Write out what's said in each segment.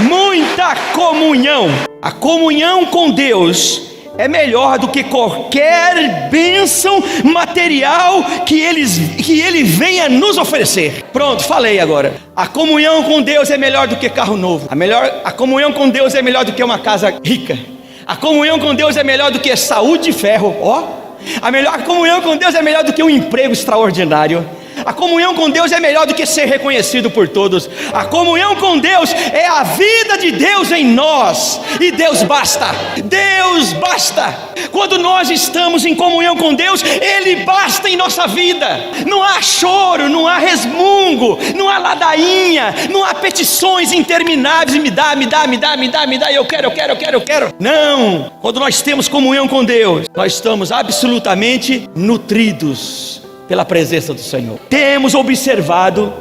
muita comunhão. A comunhão com Deus é melhor do que qualquer bênção material que Ele venha nos oferecer. Pronto, falei agora. A comunhão com Deus é melhor do que carro novo. A comunhão com Deus é melhor do que uma casa rica. A comunhão com Deus é melhor do que saúde e ferro. A comunhão com Deus é melhor do que um emprego extraordinário. A comunhão com Deus é melhor do que ser reconhecido por todos. A comunhão com Deus é a vida de Deus em nós. E Deus basta. Deus basta. Quando nós estamos em comunhão com Deus, Ele basta em nossa vida. Não há choro, não há resmungo, não há ladainha, não há petições intermináveis. Me dá, eu quero. Não. Quando nós temos comunhão com Deus, nós estamos absolutamente nutridos pela presença do Senhor. Temos observado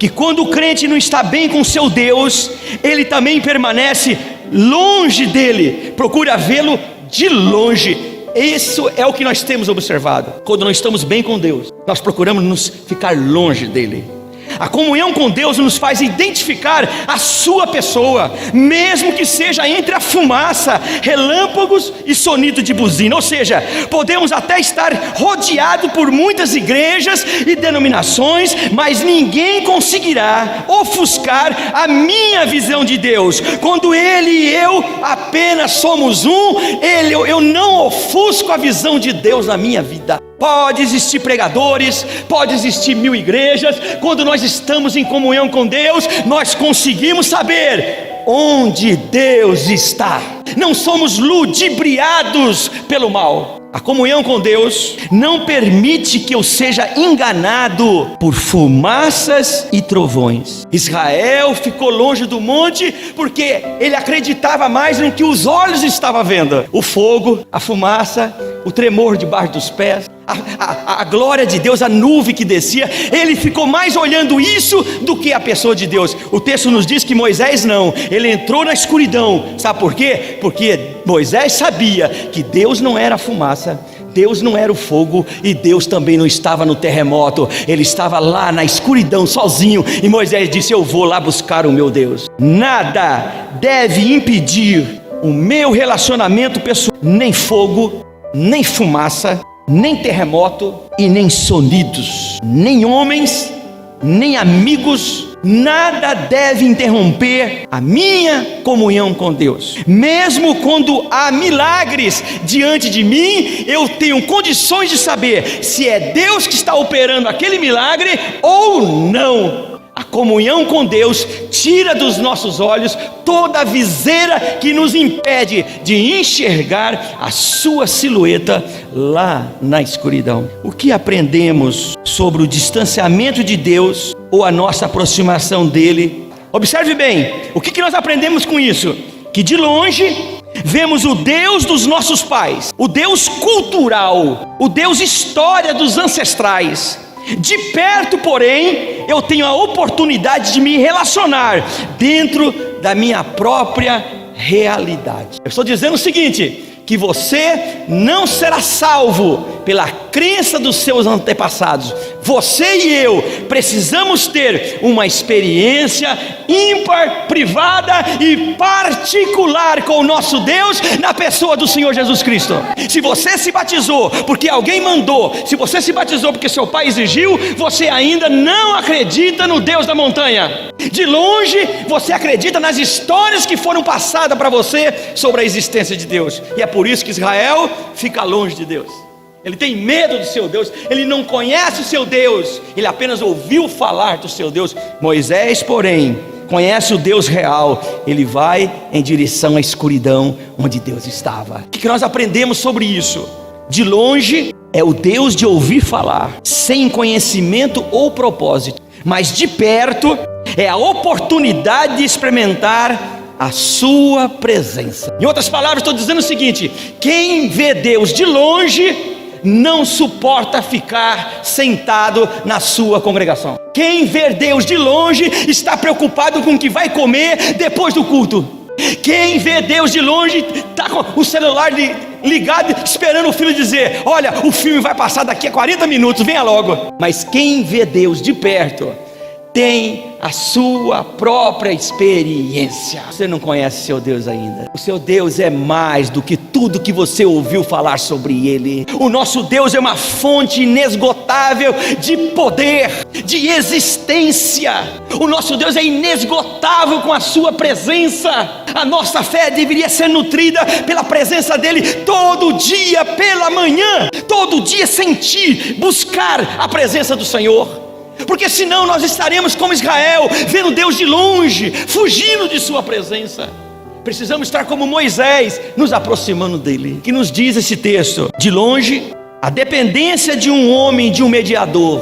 que quando o crente não está bem com seu Deus, ele também permanece longe dele, procura vê-lo de longe. Isso é o que nós temos observado. Quando não estamos bem com Deus, nós procuramos nos ficar longe dele. A comunhão com Deus nos faz identificar a sua pessoa, mesmo que seja entre a fumaça, relâmpagos e sonido de buzina. Ou seja, podemos até estar rodeado por muitas igrejas e denominações, mas ninguém conseguirá ofuscar a minha visão de Deus. Quando Ele e eu apenas somos um, eu não ofusco a visão de Deus na minha vida. Pode existir pregadores, pode existir 1000 igrejas. Quando nós estamos em comunhão com Deus, nós conseguimos saber onde Deus está. Não somos ludibriados pelo mal. A comunhão com Deus não permite que eu seja enganado por fumaças e trovões. Israel ficou longe do monte porque ele acreditava mais no que os olhos estavam vendo: o fogo, a fumaça, o tremor debaixo dos pés, a glória de Deus, a nuvem que descia. Ele ficou mais olhando isso do que a pessoa de Deus. O texto nos diz que Moisés não, ele entrou na escuridão. Sabe por quê? Porque Moisés sabia que Deus não era a fumaça, Deus não era o fogo, e Deus também não estava no terremoto. Ele estava lá na escuridão sozinho, e Moisés disse: eu vou lá buscar o meu Deus. Nada deve impedir o meu relacionamento pessoal, nem fogo, nem fumaça, nem terremoto e nem sonidos, nem homens, nem amigos. Nada deve interromper a minha comunhão com Deus. Mesmo quando há milagres diante de mim, eu tenho condições de saber se é Deus que está operando aquele milagre ou não. A comunhão com Deus tira dos nossos olhos toda a viseira que nos impede de enxergar a sua silhueta lá na escuridão. O que aprendemos sobre o distanciamento de Deus ou a nossa aproximação dele? Observe bem, o que nós aprendemos com isso? Que de longe vemos o Deus dos nossos pais, o Deus cultural, o Deus história dos ancestrais. De perto, porém, eu tenho a oportunidade de me relacionar dentro da minha própria realidade. Eu estou dizendo o seguinte: que você não será salvo pela crença dos seus antepassados. Você e eu precisamos ter uma experiência ímpar, privada e particular com o nosso Deus na pessoa do Senhor Jesus Cristo. Se você se batizou porque alguém mandou, se você se batizou porque seu pai exigiu, você ainda não acredita no Deus da montanha. De longe você acredita nas histórias que foram passadas para você sobre a existência de Deus. E é por isso que Israel fica longe de Deus. Ele tem medo do seu Deus, ele não conhece o seu Deus, ele apenas ouviu falar do seu Deus. Moisés, porém, conhece o Deus real. Ele vai em direção à escuridão onde Deus estava. O que nós aprendemos sobre isso? De longe é o Deus de ouvir falar, sem conhecimento ou propósito, mas de perto é a oportunidade de experimentar a sua presença. Em outras palavras, estou dizendo o seguinte: quem vê Deus de longe não suporta ficar sentado na sua congregação. Quem vê Deus de longe está preocupado com o que vai comer depois do culto. Quem vê Deus de longe está com o celular ligado, esperando o filho dizer: olha, o filme vai passar daqui a 40 minutos, venha logo. Mas quem vê Deus de perto tem a sua própria experiência. Você não conhece seu Deus ainda. O seu Deus é mais do que tudo que você ouviu falar sobre Ele. O nosso Deus é uma fonte inesgotável de poder, de existência. O nosso Deus é inesgotável com a sua presença. A nossa fé deveria ser nutrida pela presença dEle todo dia pela manhã. Todo dia sentir, buscar a presença do Senhor. Porque senão nós estaremos como Israel, vendo Deus de longe, fugindo de sua presença. Precisamos estar como Moisés, nos aproximando dele. Que nos diz esse texto? De longe, a dependência de um homem, de um mediador.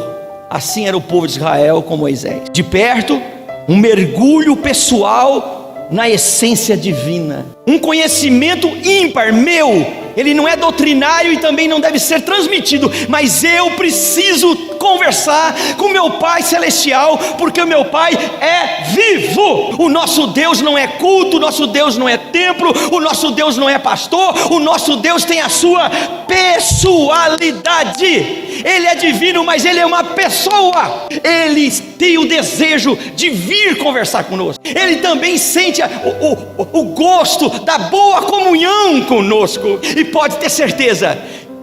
Assim era o povo de Israel com Moisés. De perto, um mergulho pessoal na essência divina. Um conhecimento ímpar, meu. Ele não é doutrinário e também não deve ser transmitido, mas eu preciso conversar com meu Pai Celestial, porque o meu Pai é vivo. O nosso Deus não é culto, o nosso Deus não é templo, o nosso Deus não é pastor, o nosso Deus tem a sua pessoalidade. Ele é divino, mas Ele é uma pessoa. Ele tem o desejo de vir conversar conosco. Ele também sente o gosto da boa comunhão conosco. E pode ter certeza,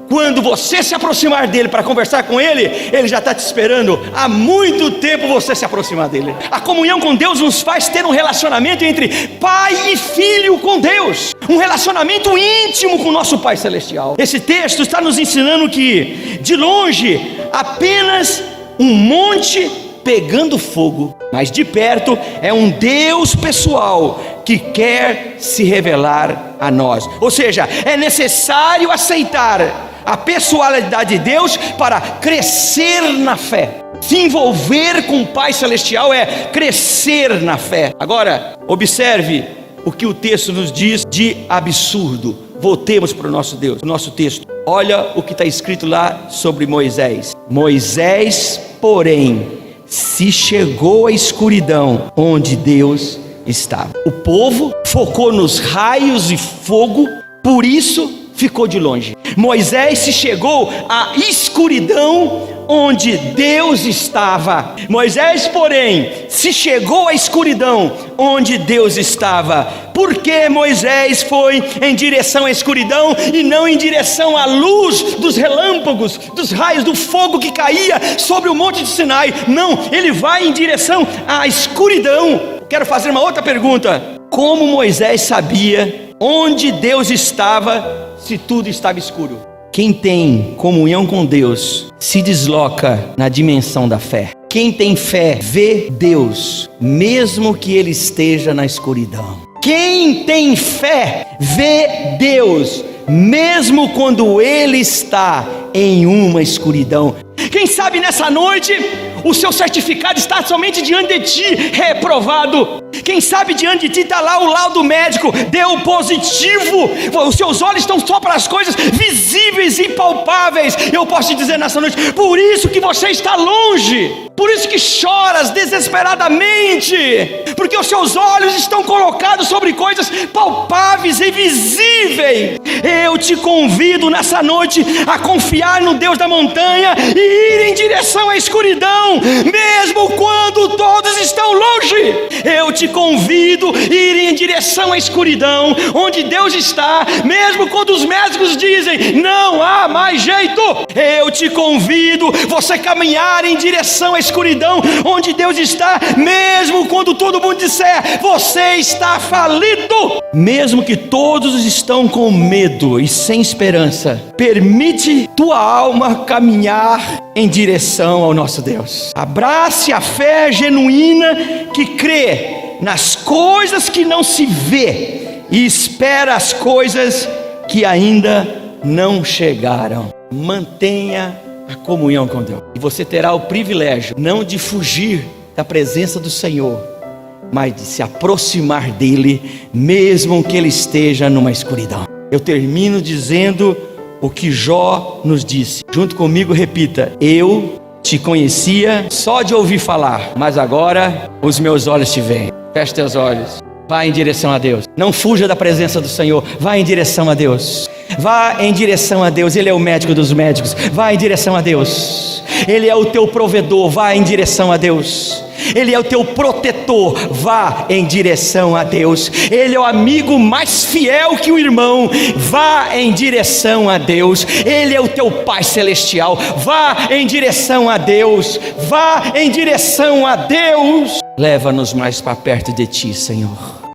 quando você se aproximar dele para conversar com ele, ele já está te esperando. Há muito tempo você se aproximar dele. A comunhão com Deus nos faz ter um relacionamento entre pai e filho com Deus, um relacionamento íntimo com o nosso Pai Celestial. Esse texto está nos ensinando que de longe apenas um monte pegando fogo, mas de perto é um Deus pessoal que quer se revelar a nós. Ou seja, é necessário aceitar a pessoalidade de Deus para crescer na fé. Se envolver com o Pai Celestial é crescer na fé. Agora, observe o que o texto nos diz de absurdo. Voltemos para o nosso Deus, o nosso texto. Olha o que está escrito lá sobre Moisés. Moisés, porém, se chegou à escuridão onde Deus estava. O povo focou nos raios e fogo, por isso ficou de longe. Moisés se chegou à escuridão onde Deus estava. Moisés, porém, se chegou à escuridão onde Deus estava. Por que Moisés foi em direção à escuridão e não em direção à luz dos relâmpagos, dos raios do fogo que caía sobre o monte de Sinai? Não, ele vai em direção à escuridão. Quero fazer uma outra pergunta. Como Moisés sabia onde Deus estava se tudo estava escuro? Quem tem comunhão com Deus se desloca na dimensão da fé. Quem tem fé vê Deus, mesmo que ele esteja na escuridão. Quem tem fé vê Deus, mesmo quando ele está em uma escuridão. Quem sabe nessa noite o seu certificado está somente diante de ti, reprovado. Quem sabe diante de ti está lá o laudo médico, deu positivo. Os seus olhos estão só para as coisas visíveis e palpáveis. Eu posso te dizer nessa noite, por isso que você está longe, por isso que choras desesperadamente, porque os seus olhos estão colocados sobre coisas palpáveis e visíveis. Eu te convido nessa noite a confiar no Deus da montanha e ir em direção à escuridão, mesmo quando todos estão longe. Eu te convido a ir em direção à escuridão, onde Deus está, mesmo quando os médicos dizem não há mais jeito. Eu te convido você caminhar em direção à escuridão, onde Deus está, mesmo quando todo mundo disser você está falido. Mesmo que todos estão com medo e sem esperança, permite tua alma caminhar em direção ao nosso Deus. Abrace a fé genuína que crê nas coisas que não se vê e espera as coisas que ainda não chegaram. Mantenha a comunhão com Deus e você terá o privilégio não de fugir da presença do Senhor, mas de se aproximar dele, mesmo que ele esteja numa escuridão. Eu termino dizendo o que Jó nos disse. Junto comigo repita: eu te conhecia só de ouvir falar, mas agora os meus olhos te veem. Feche teus olhos. Vá em direção a Deus. Não fuja da presença do Senhor. Vá em direção a Deus. Vá em direção a Deus. Ele é o médico dos médicos. Vá em direção a Deus. Ele é o teu provedor. Vá em direção a Deus. Ele é o teu protetor. Vá em direção a Deus. Ele é o amigo mais fiel que o irmão. Vá em direção a Deus. Ele é o teu Pai celestial. Vá em direção a Deus. Vá em direção a Deus. Leva-nos mais para perto de ti, Senhor.